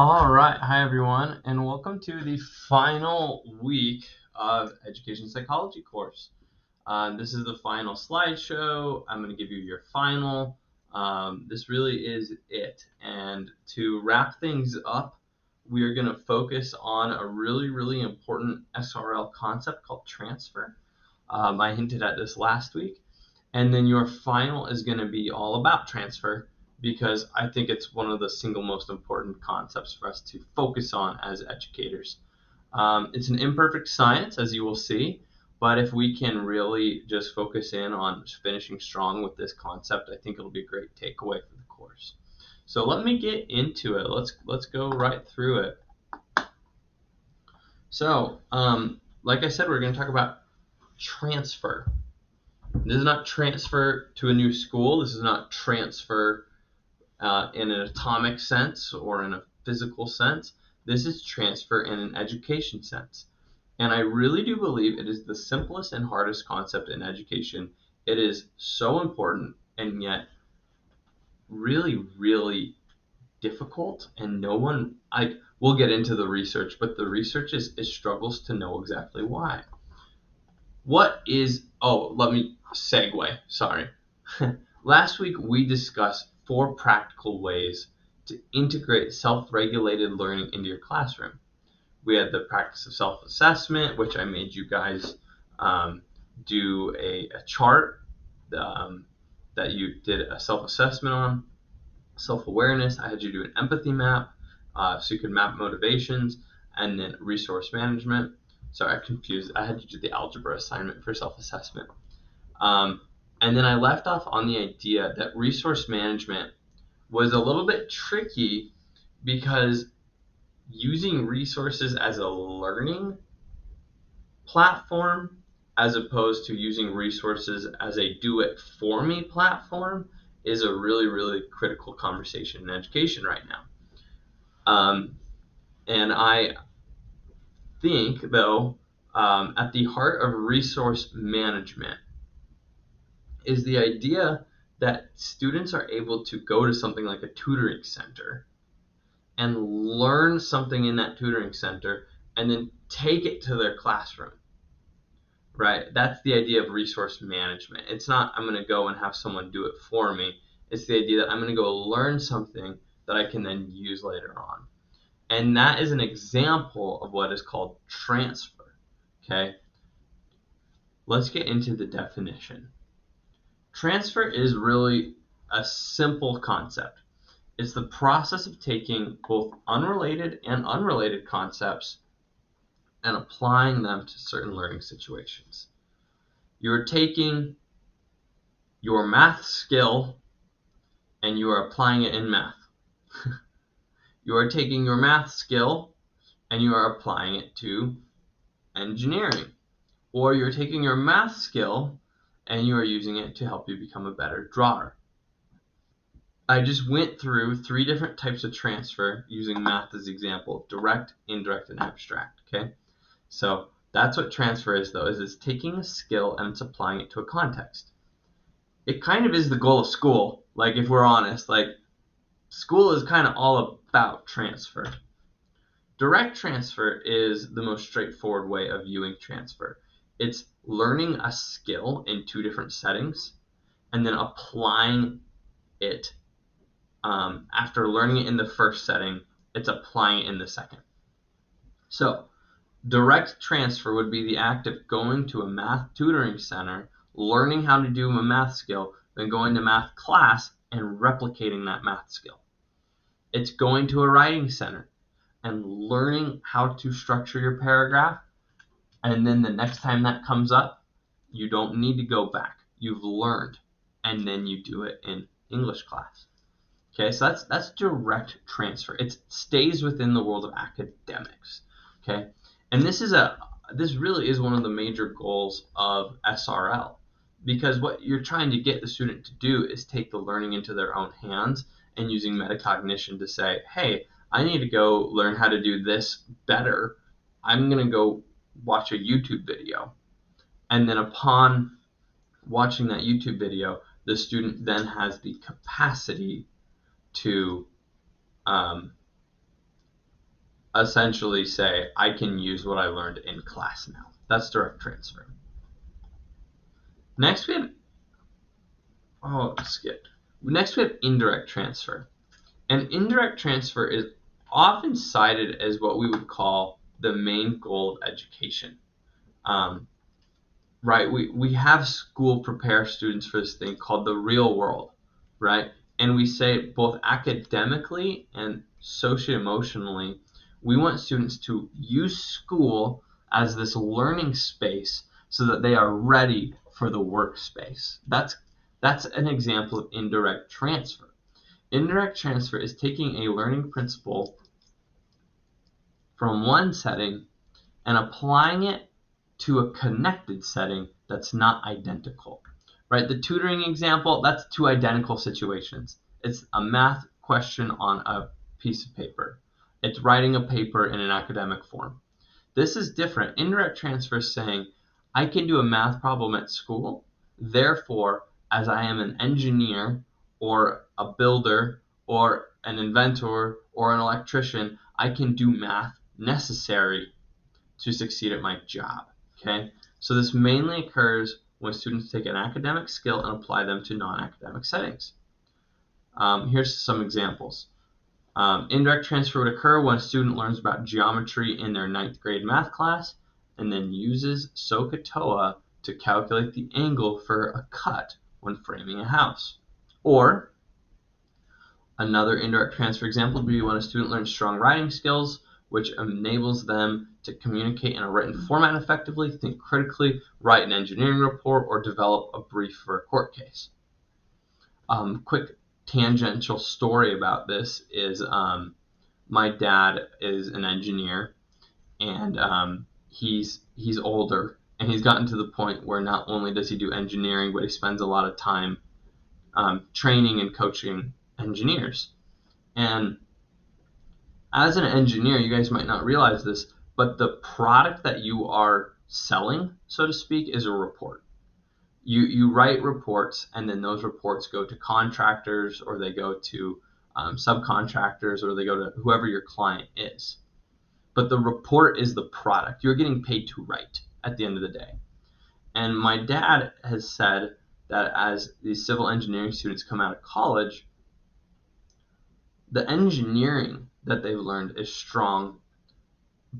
All right, hi everyone, and welcome to the final week of Education Psychology course. This is the final slideshow. I'm going to give you your final. This really is it. And to wrap things up, we are going to focus on a really important SRL concept called transfer. I hinted at this last week. And then your final is going to be all about transfer because I think it's one of the single most important concepts for us to focus on as educators. It's an imperfect science, as you will see, but if we can really just focus in on finishing strong with this concept, I think it'll be a great takeaway for the course. So let me get into it. Let's go right through it. So, like I said, we're going to talk about transfer. This is not transfer to a new school. This is not transfer in an atomic sense or in a physical sense. This is transfer in an education sense. And I really do believe it is the simplest and hardest concept in education. It is so important and yet really difficult, and no one, we'll get into the research, but the research is struggles to know exactly why. Let me segue, sorry. Last week we discussed 4 practical ways to integrate self-regulated learning into your classroom. We had the practice of self-assessment, which I made you guys do a chart that you did a self-assessment on. Self-awareness, I had you do an empathy map so you could map motivations, and then resource management. Sorry, I confused. I had you do the algebra assignment for self-assessment. And then I left off on the idea that resource management was a little bit tricky because using resources as a learning platform as opposed to using resources as a do-it-for-me platform is a really critical conversation in education right now. And I think, though, at the heart of resource management is the idea that students are able to go to something like a tutoring center and learn something in that tutoring center and then take it to their classroom, right? That's the idea of resource management. It's not I'm going to go and have someone do it for me. It's the idea that I'm going to go learn something that I can then use later on. And that is an example of what is called transfer, okay? Let's get into the definition. Transfer is really a simple concept. It's the process of taking both unrelated and unrelated concepts and applying them to certain learning situations. You're taking your math skill and you are applying it in math. You are taking your math skill and you are applying it to engineering. Or you're taking your math skill and you are using it to help you become a better drawer. I just went through 3 different types of transfer using math as example: direct, indirect, and abstract. Okay, so that's what transfer is, though, is it's taking a skill and it's applying it to a context. It kind of is the goal of school, like, if we're honest. Like, school is kind of all about transfer. Direct transfer is the most straightforward way of viewing transfer. It's learning a skill in 2 different settings and then applying it. After learning it in the first setting, it's applying it in the second. So, direct transfer would be the act of going to a math tutoring center, learning how to do a math skill, then going to math class and replicating that math skill. It's going to a writing center and learning how to structure your paragraph, and then the next time that comes up, you don't need to go back. You've learned, and then you do it in English class. Okay, so that's direct transfer. It stays within the world of academics. Okay, and this really is one of the major goals of SRL, because what you're trying to get the student to do is take the learning into their own hands and using metacognition to say, hey, I need to go learn how to do this better. I'm going to go watch a YouTube video. And then upon watching that YouTube video, the student then has the capacity to essentially say, I can use what I learned in class now. That's direct transfer. Next we have Next we have indirect transfer. And indirect transfer is often cited as what we would call the main goal of education. Right? We have school prepare students for this thing called the real world, right? And we say both academically and socio-emotionally, we want students to use school as this learning space so that they are ready for the workspace. That's an example of indirect transfer. Indirect transfer is taking a learning principle from one setting and applying it to a connected setting that's not identical. Right? The tutoring example, that's two identical situations. It's a math question on a piece of paper. It's writing a paper in an academic form. This is different. Indirect transfer is saying, I can do a math problem at school, therefore, as I am an engineer or a builder or an inventor or an electrician, I can do math necessary to succeed at my job. Okay, so this mainly occurs when students take an academic skill and apply them to non-academic settings. Here's some examples. Indirect transfer would occur when a student learns about geometry in their 9th grade math class and then uses SOHCAHTOA to calculate the angle for a cut when framing a house. Or another indirect transfer example would be when a student learns strong writing skills, which enables them to communicate in a written format effectively, think critically, write an engineering report, or develop a brief for a court case. Quick tangential story about this is my dad is an engineer, and he's older, and he's gotten to the point where not only does he do engineering, but he spends a lot of time training and coaching engineers. And as an engineer, you guys might not realize this, but the product that you are selling, so to speak, is a report. You write reports, and then those reports go to contractors, or they go to subcontractors, or they go to whoever your client is. But the report is the product. You're getting paid to write at the end of the day. And my dad has said that as these civil engineering students come out of college, the engineering that they've learned is strong,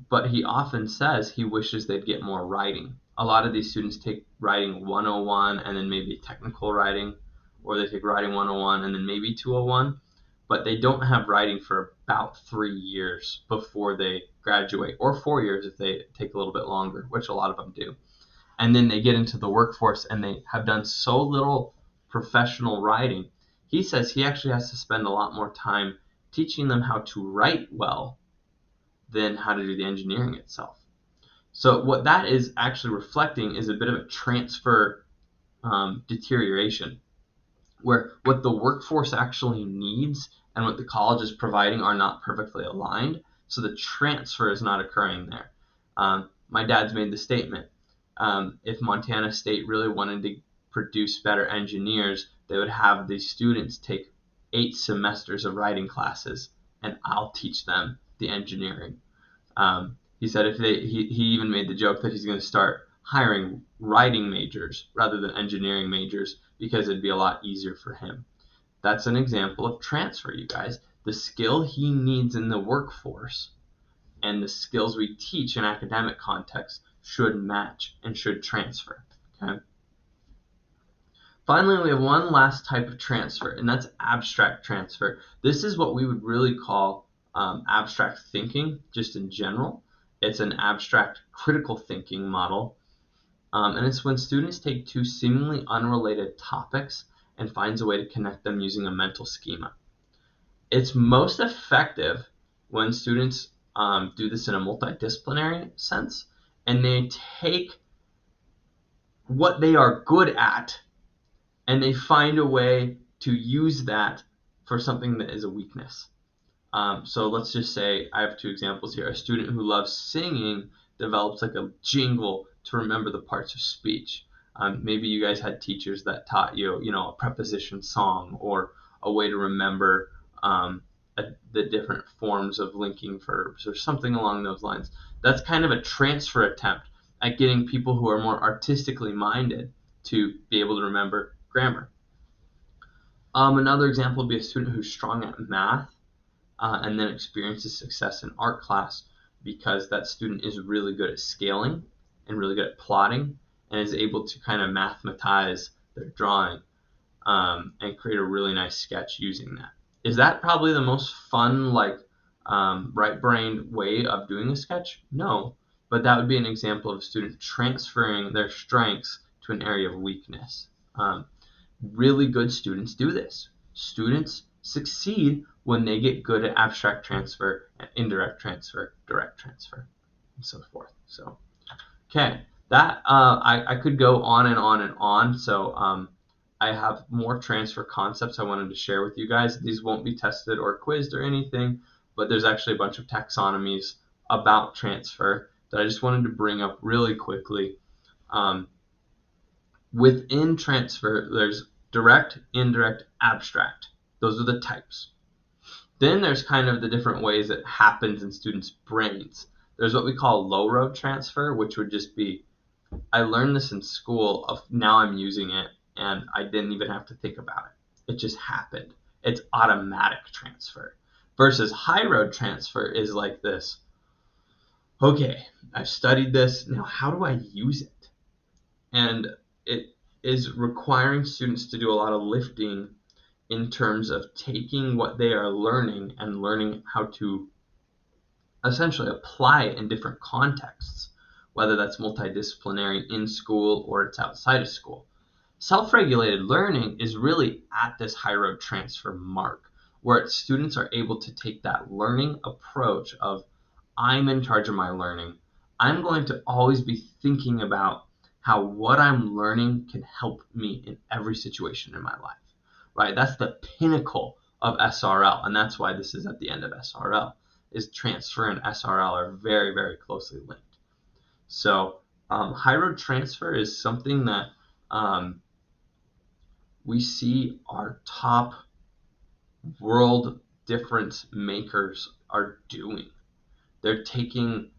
but he often says he wishes they'd get more writing. A lot of these students take writing 101 and then maybe technical writing, or they take writing 101 and then maybe 201, but they don't have writing for about 3 years before they graduate, or 4 years if they take a little bit longer, which a lot of them do. And then they get into the workforce and they have done so little professional writing. He says he actually has to spend a lot more time teaching them how to write well than how to do the engineering itself. So what that is actually reflecting is a bit of a transfer deterioration, where what the workforce actually needs and what the college is providing are not perfectly aligned. So the transfer is not occurring there. My dad's made the statement, if Montana State really wanted to produce better engineers, they would have these students take 8 semesters of writing classes, and I'll teach them the engineering. He said he even made the joke that he's going to start hiring writing majors rather than engineering majors because it'd be a lot easier for him. That's an example of transfer, you guys. The skill he needs in the workforce and the skills we teach in academic context should match and should transfer. Okay. Finally, we have one last type of transfer, and that's abstract transfer. This is what we would really call abstract thinking, just in general. It's an abstract critical thinking model, and it's when students take two seemingly unrelated topics and finds a way to connect them using a mental schema. It's most effective when students do this in a multidisciplinary sense, and they take what they are good at and they find a way to use that for something that is a weakness. So let's just say I have 2 examples here. A student who loves singing develops like a jingle to remember the parts of speech. Maybe you guys had teachers that taught you, a preposition song or a way to remember a the different forms of linking verbs or something along those lines. That's kind of a transfer attempt at getting people who are more artistically minded to be able to remember grammar. Another example would be a student who's strong at math and then experiences success in art class because that student is really good at scaling and really good at plotting and is able to kind of mathematize their drawing and create a really nice sketch using that. Is that probably the most fun, right-brained way of doing a sketch? No, but that would be an example of a student transferring their strengths to an area of weakness. Really good students do this. Students succeed when they get good at abstract transfer, indirect transfer, direct transfer, and so forth. So, okay, that I could go on and on and on. So I have more transfer concepts I wanted to share with you guys. These won't be tested or quizzed or anything, but there's actually a bunch of taxonomies about transfer that I just wanted to bring up really quickly. Within transfer, there's direct, indirect, abstract. Those are the types. Then there's kind of the different ways it happens in students' brains. There's what we call low road transfer, which would just be, I learned this in school, now I'm using it, and I didn't even have to think about it. It just happened. It's automatic transfer. Versus high road transfer is like this. Okay, I've studied this. Now how do I use it? And it is requiring students to do a lot of lifting in terms of taking what they are learning and learning how to essentially apply it in different contexts, whether that's multidisciplinary in school or it's outside of school. Self-regulated learning is really at this high road transfer mark, where students are able to take that learning approach of, I'm in charge of my learning. I'm going to always be thinking about how what I'm learning can help me in every situation in my life, right? That's the pinnacle of SRL, and that's why this is at the end of SRL, is transfer and SRL are very, very closely linked. So high road transfer is something that we see our top world difference makers are doing. They're taking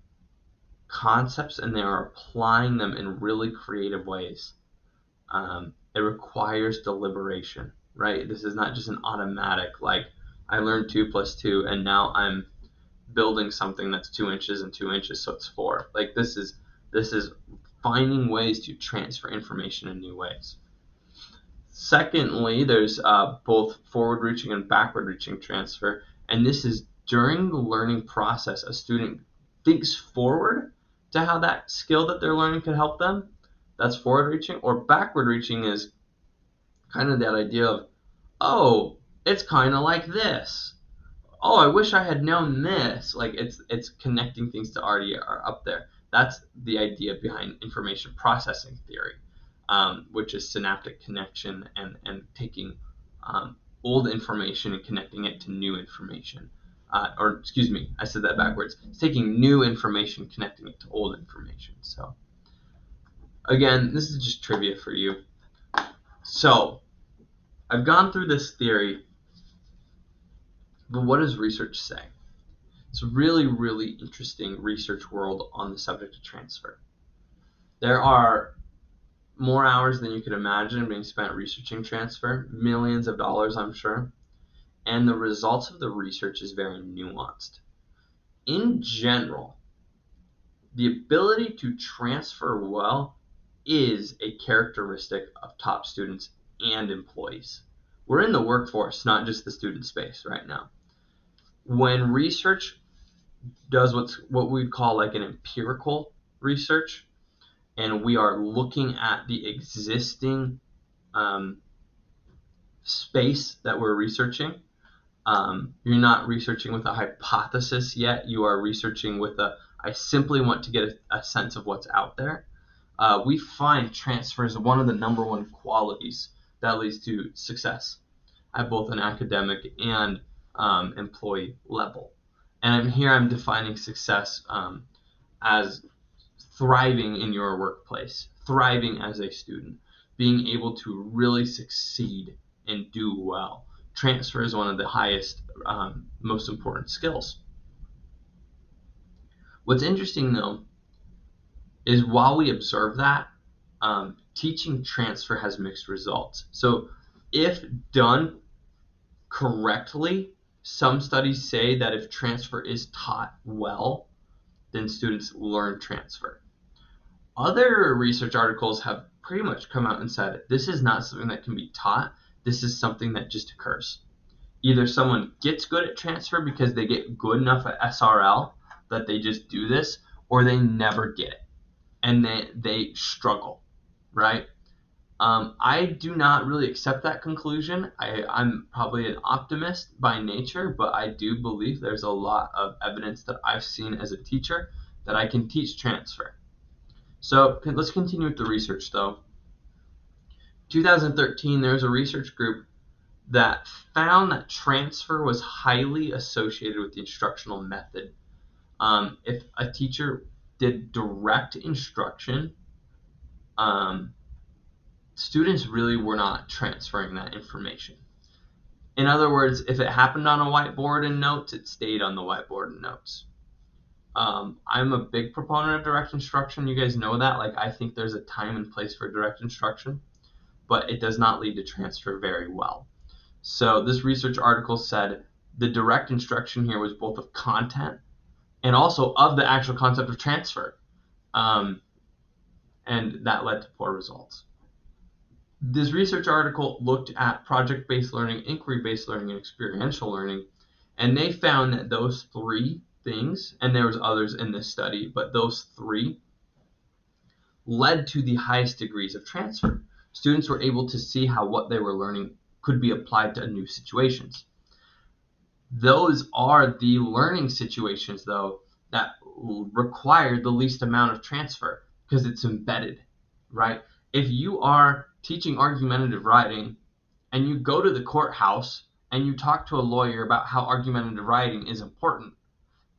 concepts and they are applying them in really creative ways. It requires deliberation, right? This is not just an automatic, like, I learned 2 + 2 and now I'm building something that's 2 inches and 2 inches, so it's 4. Like, this is finding ways to transfer information in new ways. Secondly, there's both forward-reaching and backward-reaching transfer, and this is during the learning process, a student thinks forward to how that skill that they're learning could help them. That's forward-reaching. Or backward-reaching is kind of that idea of, oh, it's kind of like this. Oh, I wish I had known this. Like, it's connecting things that already are up there. That's the idea behind information processing theory, which is synaptic connection and taking old information and connecting it to new information. Or excuse me, I said that backwards. It's taking new information, connecting it to old information. So again, this is just trivia for you. So I've gone through this theory, but what does research say? It's a really, really interesting research world on the subject of transfer. There are more hours than you could imagine being spent researching transfer, millions of dollars, I'm sure, and the results of the research is very nuanced. In general, the ability to transfer well is a characteristic of top students and employees. We're in the workforce, not just the student space right now. When research does what we'd call like an empirical research, and we are looking at the existing space that we're researching. You're not researching with a hypothesis yet. You are researching with I simply want to get a sense of what's out there. We find transfer is one of the number one qualities that leads to success at both an academic and employee level. And I'm defining success as thriving in your workplace, thriving as a student, being able to really succeed and do well, transfer is one of the highest, most important skills. What's interesting though is while we observe that, teaching transfer has mixed results. So if done correctly, some studies say that if transfer is taught well, then students learn transfer. Other research articles have pretty much come out and said this is not something that can be taught. This is something that just occurs. Either someone gets good at transfer because they get good enough at SRL that they just do this, or they never get it and they struggle, right? I do not really accept that conclusion. I'm probably an optimist by nature, but I do believe there's a lot of evidence that I've seen as a teacher that I can teach transfer. So let's continue with the research though. 2013, there was a research group that found that transfer was highly associated with the instructional method. If a teacher did direct instruction, students really were not transferring that information. In other words, if it happened on a whiteboard in notes, it stayed on the whiteboard in notes. I'm a big proponent of direct instruction. You guys know that. Like, I think there's a time and place for direct instruction, but it does not lead to transfer very well. So this research article said the direct instruction here was both of content and also of the actual concept of transfer. And that led to poor results. This research article looked at project-based learning, inquiry-based learning, and experiential learning, and they found that those three things, and there was others in this study, but those three led to the highest degrees of transfer. Students were able to see how what they were learning could be applied to new situations. Those are the learning situations, though, that require the least amount of transfer because it's embedded, right? If you are teaching argumentative writing and you go to the courthouse and you talk to a lawyer about how argumentative writing is important,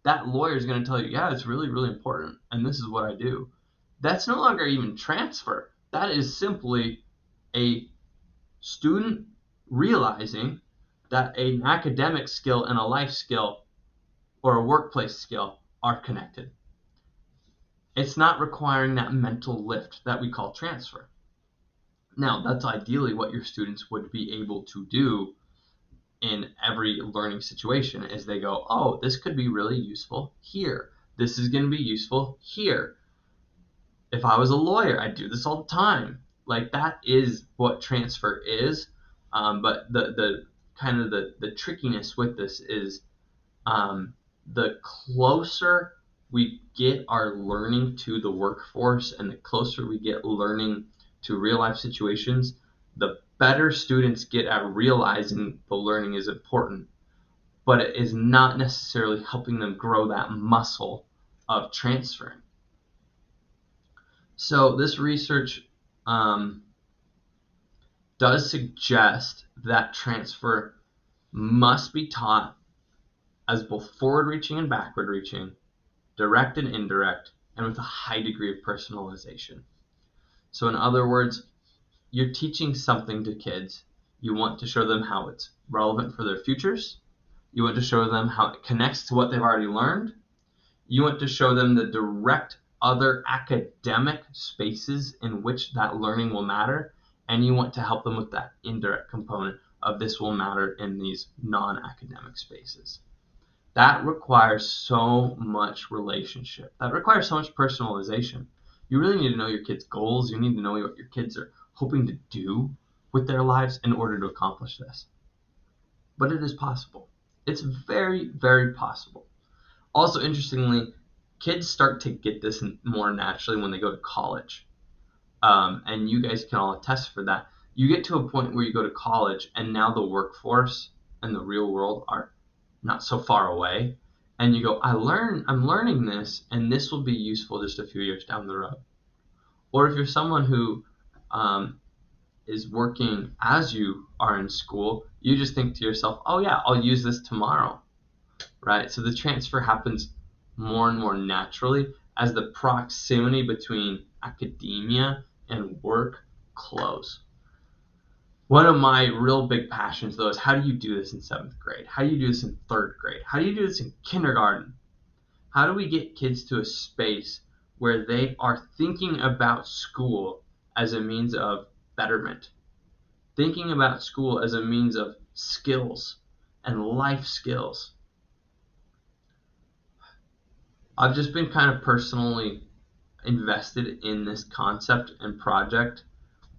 that lawyer is going to tell you, yeah, it's really, really important, and this is what I do. That's no longer even transfer. That is simply a student realizing that an academic skill and a life skill or a workplace skill are connected. It's not requiring that mental lift that we call transfer. Now, that's ideally what your students would be able to do in every learning situation is they go, oh, this could be really useful here. This is going to be useful here. If I was a lawyer, I'd do this all the time. Like, that is what transfer is. But the kind of the trickiness with this is the closer we get our learning to the workforce and the closer we get learning to real life situations, the better students get at realizing the learning is important, but it is not necessarily helping them grow that muscle of transferring. So this research does suggest that transfer must be taught as both forward-reaching and backward-reaching, direct and indirect, and with a high degree of personalization. So in other words, you're teaching something to kids. You want to show them how it's relevant for their futures. You want to show them how it connects to what they've already learned. You want to show them the direct other academic spaces in which that learning will matter. And you want to help them with that indirect component of this will matter in these non-academic spaces. That requires so much relationship. That requires so much personalization. You really need to know your kids' goals. You need to know what your kids are hoping to do with their lives in order to accomplish this. But it is possible. It's very, very possible. Also, interestingly, kids start to get this more naturally when they go to college. And you guys can all attest for that. You get to a point where you go to college and now the workforce and the real world are not so far away, and you go, I'm learning this, and this will be useful just a few years down the road. Or if you're someone who is working as you are in school, you just think to yourself, oh yeah, I'll use this tomorrow, right? So the transfer happens more and more naturally as the proximity between academia and work close. One of my real big passions, though, is how do you do this in 7th grade? How do you do this in 3rd grade? How do you do this in kindergarten? How do we get kids to a space where they are thinking about school as a means of betterment, thinking about school as a means of skills and life skills? I've just been kind of personally invested in this concept and project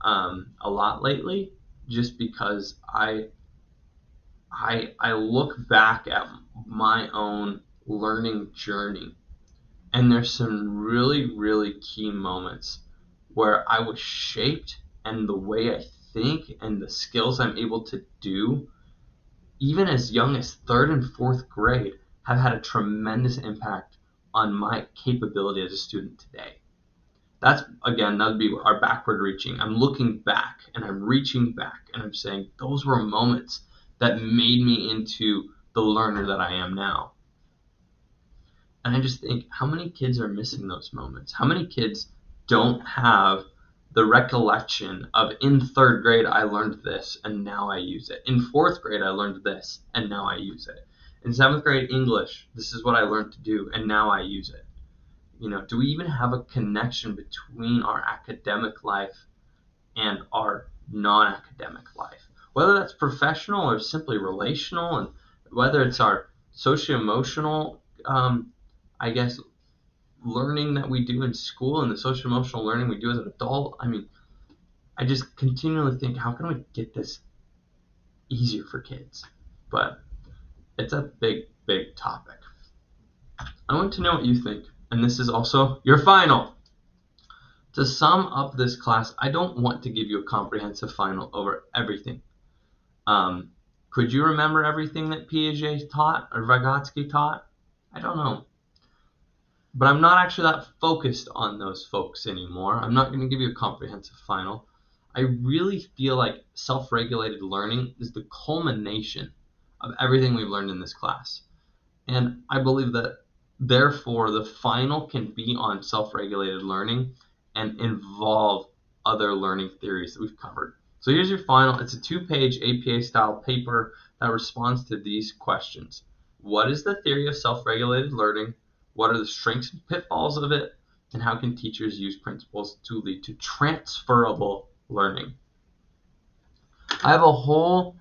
a lot lately, just because I look back at my own learning journey, and there's some really key moments where I was shaped, and the way I think and the skills I'm able to do, even as young as 3rd and 4th grade, have had a tremendous impact on my capability as a student today. That would be our backward reaching. I'm looking back and I'm reaching back and I'm saying those were moments that made me into the learner that I am now. And I just think, how many kids are missing those moments? How many kids don't have the recollection of, in 3rd grade I learned this and now I use it. In 4th grade I learned this and now I use it. In 7th grade English, this is what I learned to do and now I use it. Do we even have a connection between our academic life and our non-academic life? Whether that's professional or simply relational, and whether it's our socio-emotional, learning that we do in school and the social-emotional learning we do as an adult. I just continually think, how can we get this easier for kids? But it's a big topic. I want to know what you think. And this is also your final. To sum up this class, I don't want to give you a comprehensive final over everything. Could you remember everything that Piaget taught or Vygotsky taught? I don't know. But I'm not actually that focused on those folks anymore. I'm not going to give you a comprehensive final. I really feel like self-regulated learning is the culmination of everything we've learned in this class. And I believe that therefore the final can be on self-regulated learning and involve other learning theories that we've covered. So here's your final. It's a 2-page APA-style paper that responds to these questions. What is the theory of self-regulated learning? What are the strengths and pitfalls of it? And how can teachers use principles to lead to transferable learning? I have a whole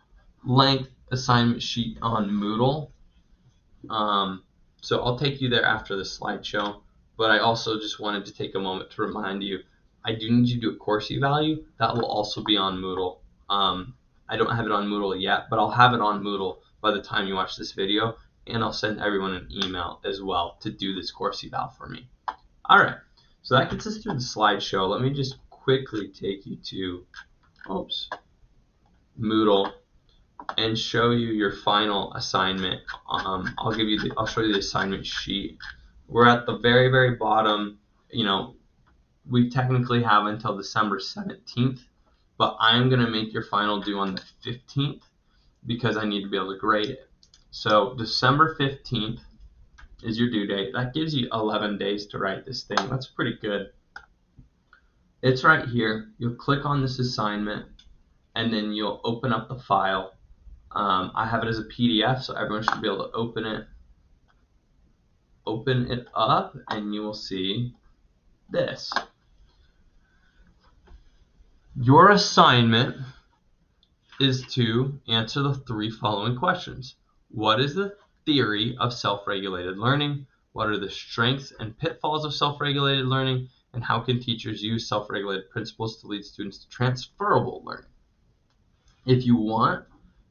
length assignment sheet on Moodle. So I'll take you there after the slideshow, but I also just wanted to take a moment to remind you, I do need you to do a course evalu. That will also be on Moodle. I don't have it on Moodle yet, but I'll have it on Moodle by the time you watch this video, and I'll send everyone an email as well to do this course eval for me. All right, so that gets us through the slideshow. Let me just quickly take you to Moodle and show you your final assignment. I'll show you the assignment sheet. We're at the very bottom. We technically have until December 17th, but I'm going to make your final due on the 15th because I need to be able to grade it. So December 15th is your due date. That gives you 11 days to write this thing. That's pretty good. It's right here. You'll click on this assignment and then you'll open up the file. I have it as a PDF, so everyone should be able to open it up, and you will see this. Your assignment is to answer the 3 following questions. What is the theory of self-regulated learning? What are the strengths and pitfalls of self-regulated learning? And how can teachers use self-regulated principles to lead students to transferable learning? If you want,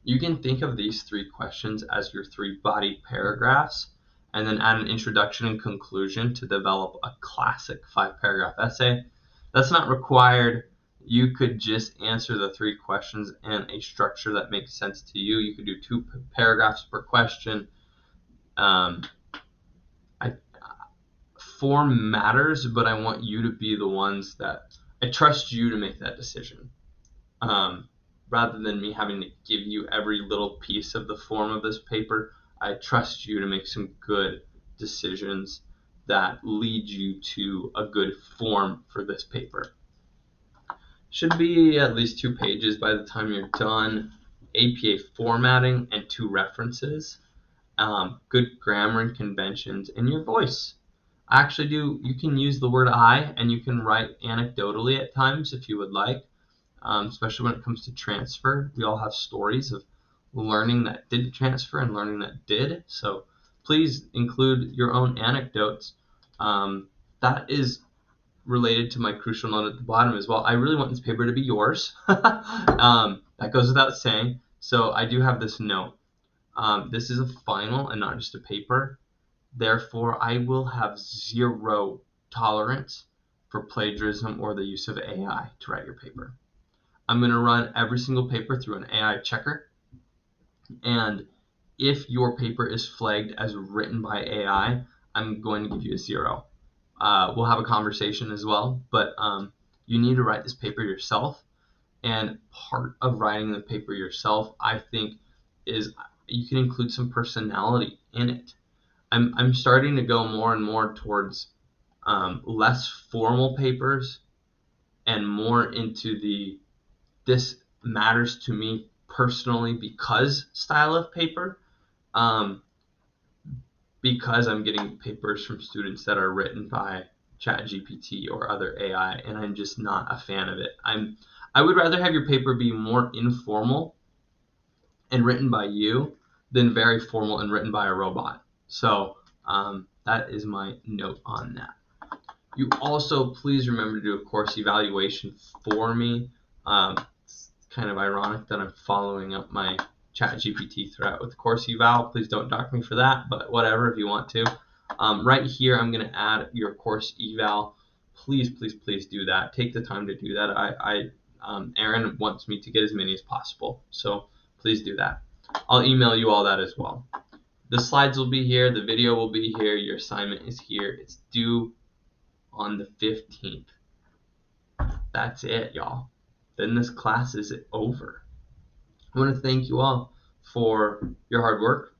you can think of these 3 questions as your 3 body paragraphs, and then add an introduction and conclusion to develop a classic 5-paragraph essay. That's not required. You could just answer the 3 questions in a structure that makes sense to you. You could do 2 paragraphs per question. Form matters, but I want you to be the ones that I trust you to make that decision. Rather than me having to give you every little piece of the form of this paper, I trust you to make some good decisions that lead you to a good form for this paper. Should be at least 2 pages by the time you're done. APA formatting and 2 references. Good grammar and conventions in your voice. You can use the word I, and you can write anecdotally at times if you would like, especially when it comes to transfer. We all have stories of learning that didn't transfer and learning that did. So please include your own anecdotes. That is related to my crucial note at the bottom as well. I really want this paper to be yours. That goes without saying. So I do have this note. This is a final and not just a paper. Therefore, I will have 0 tolerance for plagiarism or the use of AI to write your paper. I'm going to run every single paper through an AI checker. And if your paper is flagged as written by AI, I'm going to give you a 0. We'll have a conversation as well, but you need to write this paper yourself. And part of writing the paper yourself, I think, is you can include some personality in it. I'm starting to go more and more towards less formal papers and more into this matters to me personally because style of paper. Because I'm getting papers from students that are written by ChatGPT or other AI, and I'm just not a fan of it. I would rather have your paper be more informal and written by you than very formal and written by a robot. So that is my note on that. You also please remember to do a course evaluation for me. It's kind of ironic that I'm following up my ChatGPT thread with the course eval. Please don't dock me for that, but whatever if you want to. Right here, I'm going to add your course eval. Please, please, please do that. Take the time to do that. Aaron wants me to get as many as possible, so please do that. I'll email you all that as well. The slides will be here. The video will be here. Your assignment is here. It's due on the 15th. That's it, y'all. Then this class is over. I want to thank you all for your hard work.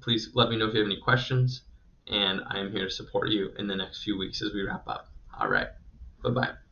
Please let me know if you have any questions, and I am here to support you in the next few weeks as we wrap up. All right. Bye-bye.